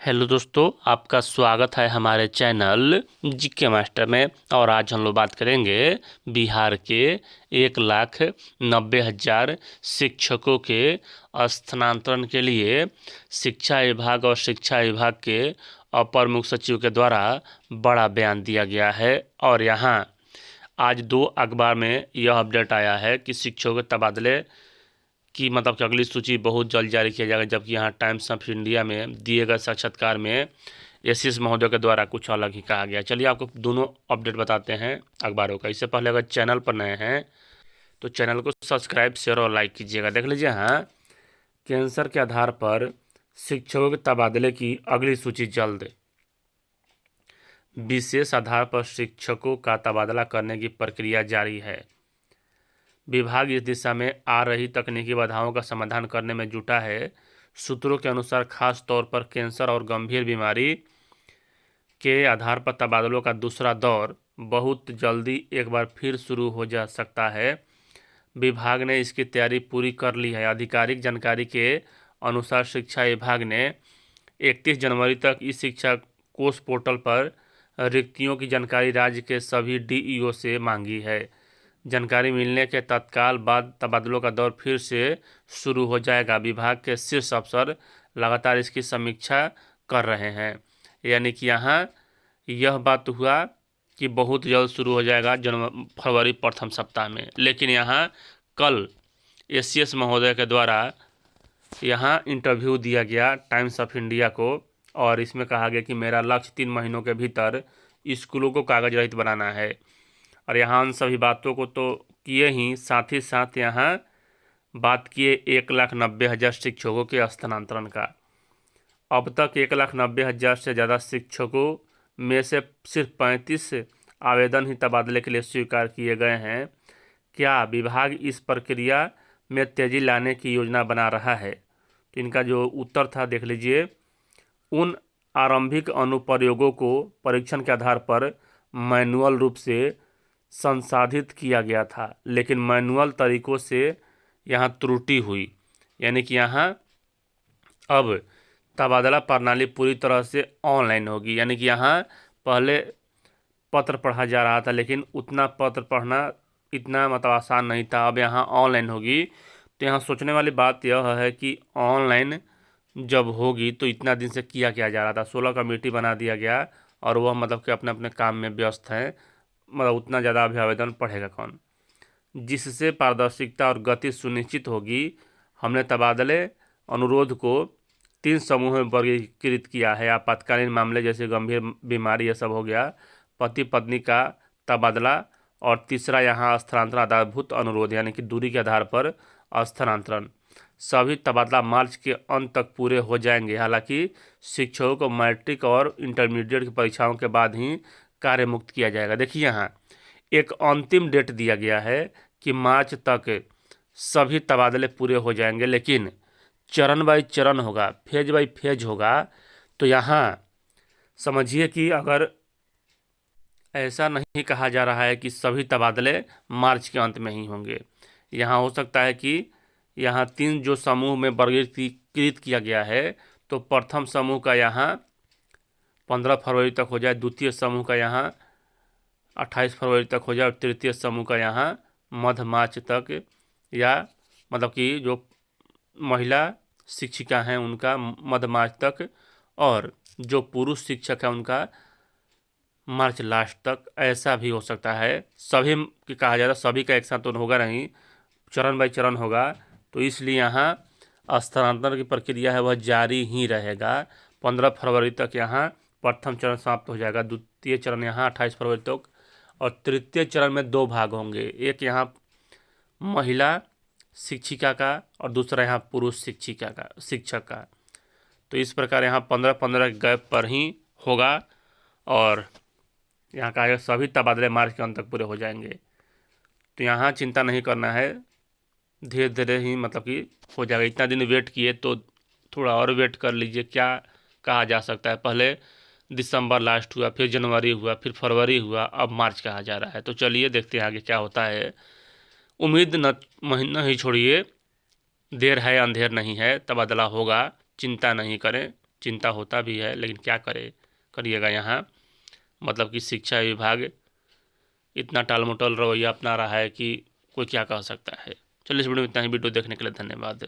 Hello दोस्तों, आपका स्वागत है हमारे चैनल जीके मास्टर में। और आज हम लोग बात करेंगे बिहार के 1,90,000 शिक्षकों के स्थानांतरण के लिए शिक्षा विभाग और शिक्षा विभाग के अपर मुख्य सचिव के द्वारा बड़ा बयान दिया गया है। और यहाँ आज 2 अखबार में यह अपडेट आया है कि शिक्षकों के तबादले कि मतलब कि अगली सूची बहुत जल्द जारी किया जाएगा, जबकि यहाँ टाइम्स ऑफ इंडिया में दिए गए साक्षात्कार में एसएस महोदय के द्वारा कुछ अलग ही कहा गया। चलिए आपको दोनों अपडेट बताते हैं अखबारों का। इससे पहले अगर चैनल पर नए हैं तो चैनल को सब्सक्राइब, शेयर और लाइक कीजिएगा। देख लीजिए यहाँ कैंसर के आधार पर शिक्षकों के तबादले की अगली सूची जल्द। विशेष आधार पर शिक्षकों का तबादला करने की प्रक्रिया जारी है। विभाग इस दिशा में आ रही तकनीकी बाधाओं का समाधान करने में जुटा है। सूत्रों के अनुसार खास तौर पर कैंसर और गंभीर बीमारी के आधार पर तबादलों का दूसरा दौर बहुत जल्दी एक बार फिर शुरू हो जा सकता है। विभाग ने इसकी तैयारी पूरी कर ली है। आधिकारिक जानकारी के अनुसार शिक्षा विभाग ने 31 जनवरी तक इस शिक्षा कोष पोर्टल पर रिक्तियों की जानकारी राज्य के सभी डीईओ से मांगी है। जानकारी मिलने के तत्काल बाद तबादलों का दौर फिर से शुरू हो जाएगा। विभाग के शीर्ष अफसर लगातार इसकी समीक्षा कर रहे हैं। यानी कि यहाँ यह बात हुआ कि बहुत जल्द शुरू हो जाएगा फरवरी प्रथम सप्ताह में। लेकिन यहाँ कल एसएस महोदय के द्वारा यहाँ इंटरव्यू दिया गया टाइम्स ऑफ इंडिया को, और इसमें कहा गया कि मेरा लक्ष्य 3 महीनों के भीतर स्कूलों को कागज रहित बनाना है। और यहाँ उन सभी बातों को तो किए ही, साथ ही साथ यहाँ बात किए 1,90,000 शिक्षकों के स्थानांतरण का। अब तक 1,90,000 से ज़्यादा शिक्षकों में से सिर्फ 35 आवेदन ही तबादले के लिए स्वीकार किए गए हैं। क्या विभाग इस प्रक्रिया में तेजी लाने की योजना बना रहा है? तो इनका जो उत्तर था देख लीजिए। उन आरंभिक अनुप्रयोगों को परीक्षण के आधार पर मैनुअल रूप से संसाधित किया गया था, लेकिन मैनुअल तरीकों से यहाँ त्रुटि हुई। यानी कि यहाँ अब तबादला प्रणाली पूरी तरह से ऑनलाइन होगी। यानी कि यहाँ पहले पत्र पढ़ा जा रहा था, लेकिन उतना पत्र पढ़ना इतना मतलब आसान नहीं था। अब यहाँ ऑनलाइन होगी। तो यहाँ सोचने वाली बात यह है कि ऑनलाइन जब होगी तो इतना दिन से किया जा रहा था। 16 कमेटी बना दिया गया और वह मतलब कि अपने अपने काम में व्यस्त हैं। मतलब उतना ज़्यादा अभी आवेदन पढ़ेगा कौन, जिससे पारदर्शिता और गति सुनिश्चित होगी। हमने तबादले अनुरोध को 3 समूह में वर्गीकृत किया है। आपातकालीन मामले जैसे गंभीर बीमारी, यह सब हो गया, पति पत्नी का तबादला, और तीसरा यहाँ स्थानांतरण आधारभूत अनुरोध यानी कि दूरी के आधार पर स्थानांतरण। सभी तबादला मार्च के अंत तक पूरे हो जाएंगे। हालांकि शिक्षकों को मैट्रिक और इंटरमीडिएट की परीक्षाओं के बाद ही कार्य मुक्त किया जाएगा। देखिए यहाँ एक अंतिम डेट दिया गया है कि मार्च तक सभी तबादले पूरे हो जाएंगे, लेकिन चरण बाई चरण होगा, फेज बाई फेज होगा। तो यहाँ समझिए कि अगर ऐसा नहीं कहा जा रहा है कि सभी तबादले मार्च के अंत में ही होंगे। यहाँ हो सकता है कि यहाँ 3 जो समूह में वर्गीकृत किया गया है, तो प्रथम समूह का यहाँ 15 फरवरी तक हो जाए, द्वितीय समूह का यहाँ 28 फरवरी तक हो जाए, और तृतीय समूह का यहाँ मध्य मार्च तक, या मतलब कि जो महिला शिक्षिका हैं उनका मध्य मार्च तक, और जो पुरुष शिक्षक है उनका मार्च लास्ट तक। ऐसा भी हो सकता है। सभी की कहा जाता है, सभी का एक साथ तो होगा नहीं, चरण बाई चरण होगा। तो इसलिए यहाँ स्थानांतरण की प्रक्रिया है वह जारी ही रहेगा। 15 फरवरी तक यहाँ प्रथम चरण समाप्त हो जाएगा, द्वितीय चरण यहाँ 28 फरवरी तक, और तृतीय चरण में 2 भाग होंगे, एक यहाँ महिला शिक्षिका का और दूसरा यहाँ पुरुष शिक्षक का। तो इस प्रकार यहाँ 15-15 गैप पर ही होगा, और यहाँ कहा सभी तबादले मार्च के अंत तक पूरे हो जाएंगे। तो यहाँ चिंता नहीं करना है, धीरे धीरे ही मतलब कि हो जाएगा। इतना दिन वेट किए तो थोड़ा और वेट कर लीजिए। क्या कहा जा सकता है, पहले दिसंबर लास्ट हुआ, फिर जनवरी हुआ, फिर फरवरी हुआ, अब मार्च कहा जा रहा है। तो चलिए देखते हैं आगे क्या होता है। उम्मीद न महीना ही छोड़िए, देर है अंधेर नहीं है, तबादला होगा, चिंता नहीं करें। चिंता होता भी है, लेकिन क्या करिएगा यहाँ मतलब कि शिक्षा विभाग इतना टाल मटोल रवैया अपना रहा है कि कोई क्या कह सकता है। चलिए इस वीडियो में इतना ही। वीडियो देखने के लिए धन्यवाद।